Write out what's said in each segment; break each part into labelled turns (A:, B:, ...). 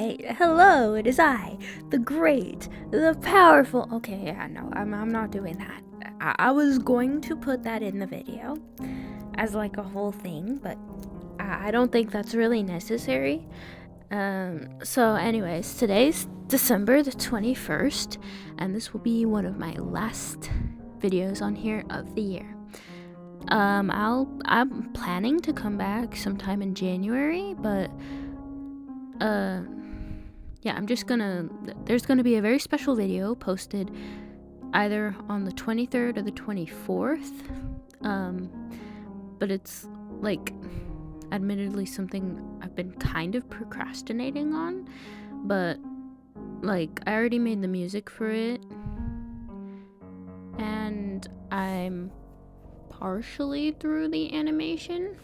A: Alright, hello, it is I, the great, the powerful. Okay, yeah, no, I'm not doing that. I was going to put that in the video as like a whole thing, but I don't think that's really necessary. So anyways, today's December the 21st, and this will be one of my last videos on here of the year. I'm planning to come back sometime in January, but yeah, there's gonna be a very special video posted either on the 23rd or the 24th. But it's like admittedly something I've been kind of procrastinating on, but like I already made the music for it and I'm partially through the animation,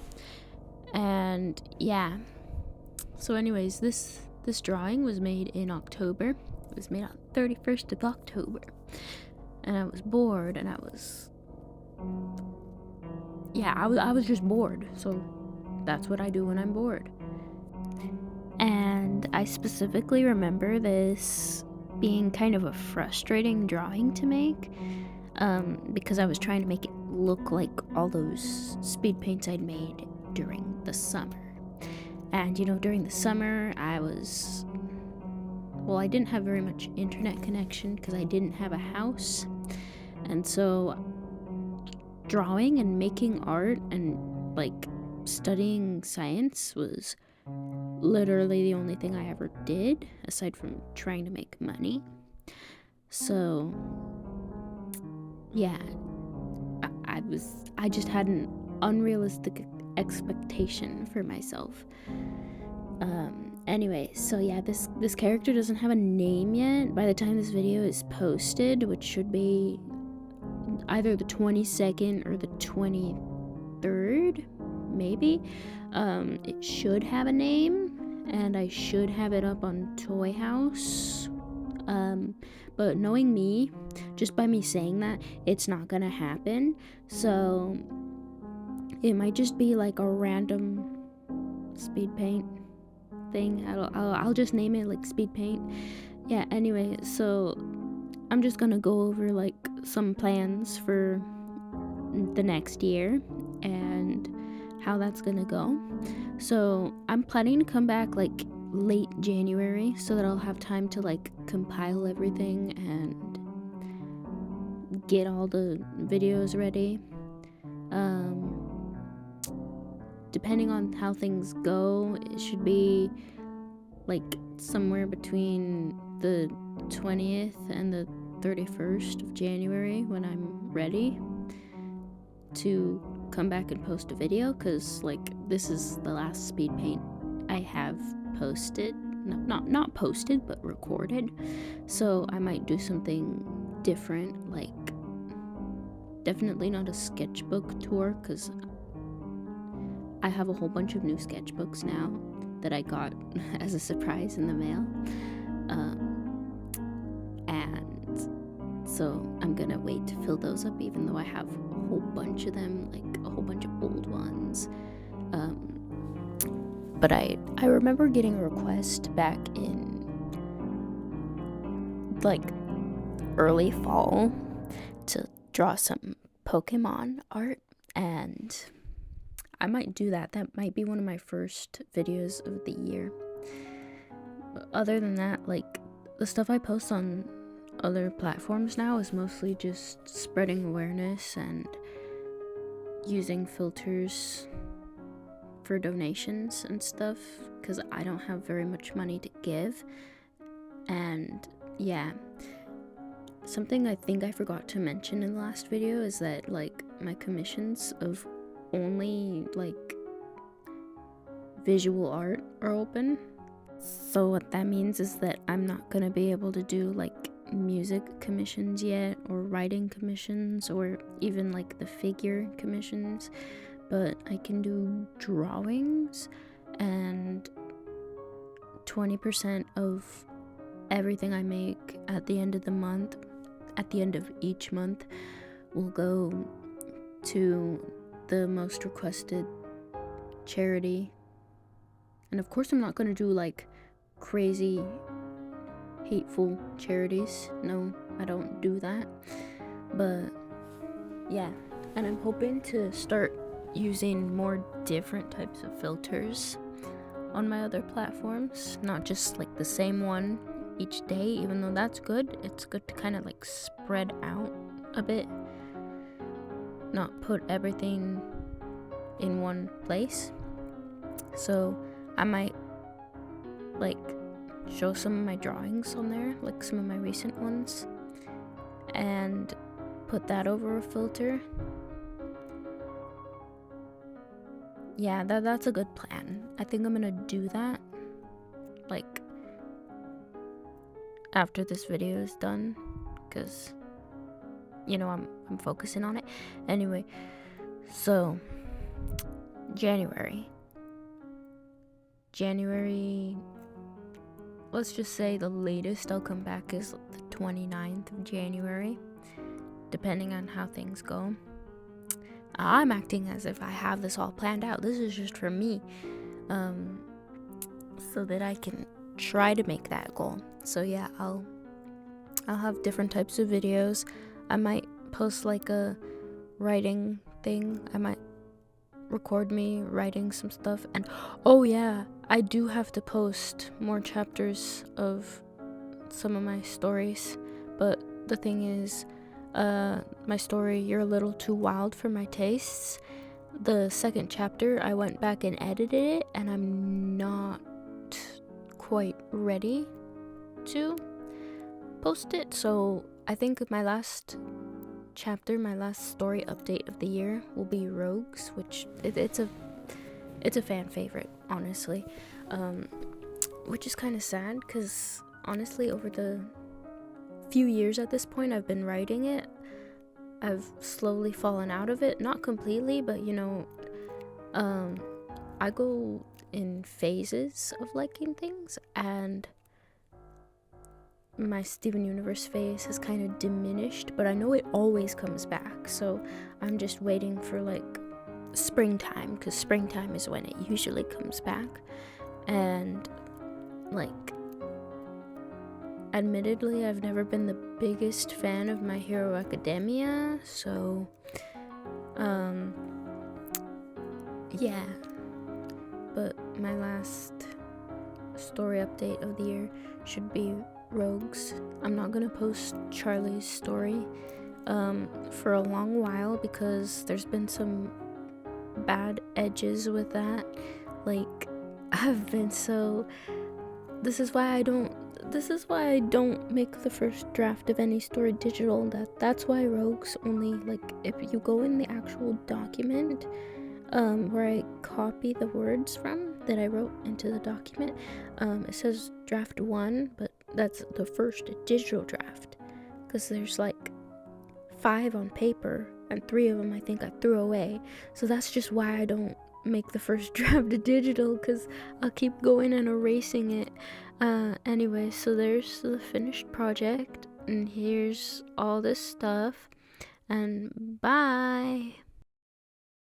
A: and yeah. So anyways, this drawing was made in October. It was made on 31st of October. And I was bored, and I was just bored. So that's what I do when I'm bored. And I specifically remember this being kind of a frustrating drawing to make, because I was trying to make it look like all those speed paints I'd made during the summer. And during the summer I didn't have very much internet connection because I didn't have a house, and so drawing and making art and like studying science was literally the only thing I ever did aside from trying to make money. So yeah, I just had an unrealistic expectation for myself. Anyway, so yeah, this character doesn't have a name yet. By the time this video is posted, which should be either the 22nd or the 23rd, maybe, it should have a name, and I should have it up on Toy House. But knowing me, just by me saying that, it's not gonna happen. So it might just be like a random speed paint thing. I'll just name it like Speedpaint. Yeah, anyway, so I'm just gonna go over like some plans for the next year and how that's gonna go. So I'm planning to come back like late January so that I'll have time to like compile everything and get all the videos ready. Depending on how things go, it should be like somewhere between the 20th and the 31st of January when I'm ready to come back and post a video, because like this is the last speed paint I have posted. Not posted, but recorded. So I might do something different, like definitely not a sketchbook tour, because I have a whole bunch of new sketchbooks now that I got as a surprise in the mail. And so I'm gonna wait to fill those up, even though I have a whole bunch of them, like a whole bunch of old ones. But I remember getting a request back in like early fall to draw some Pokemon art, and I might do that. That might be one of my first videos of the year. Other than that, like the stuff I post on other platforms now is mostly just spreading awareness and using filters for donations and stuff, because I don't have very much money to give. And yeah, something I think I forgot to mention in the last video is that like my commissions of only like visual art are open. So what that means is that I'm not gonna be able to do like music commissions yet, or writing commissions, or even like the figure commissions, but I can do drawings, and 20% of everything I make at the end of the month, at the end of each month, will go to the most requested charity. And of course I'm not going to do like crazy, hateful charities. No, I don't do that. But yeah, and I'm hoping to start using more different types of filters on my other platforms, not just like the same one each day. Even though that's good, it's good to kind of like spread out a bit, not put everything in one place. So I might like show some of my drawings on there, like some of my recent ones, and put that over a filter. Yeah, that's a good plan. I think I'm gonna do that, like, after this video is done, because, you know, I'm focusing on it. Anyway, so, January, let's just say the latest I'll come back is the 29th of January, depending on how things go. I'm acting as if I have this all planned out. This is just for me, so that I can try to make that goal. So yeah, I'll have different types of videos. I might post like a writing thing. I might record me writing some stuff. And oh yeah, I do have to post more chapters of some of my stories. But the thing is, my story, You're a Little Too Wild for My Tastes, the second chapter, I went back and edited it, and I'm not quite ready to post it. So I think my last chapter, my last story update of the year will be Rogues, which it's a fan favorite, honestly, which is kind of sad, because honestly, over the few years at this point I've been writing it, I've slowly fallen out of it. Not completely, but you know, I go in phases of liking things, and my Steven Universe phase has kind of diminished, but I know it always comes back. So I'm just waiting for like springtime, because springtime is when it usually comes back. And like, admittedly, I've never been the biggest fan of My Hero Academia, so yeah. But my last story update of the year should be Rogues. I'm not gonna post Charlie's story for a long while, because there's been some bad edges with that. Like, I've been so... This is why I don't make the first draft of any story digital. That's why Rogues only, like, if you go in the actual document where I copy the words from that I wrote into the document, it says draft 1, but that's the first digital draft, because there's like 5 on paper, and 3 of them I think I threw away. So that's just why I don't make the first draft digital, because I'll keep going and erasing it. Anyway, so there's the finished project, and here's all this stuff, and bye.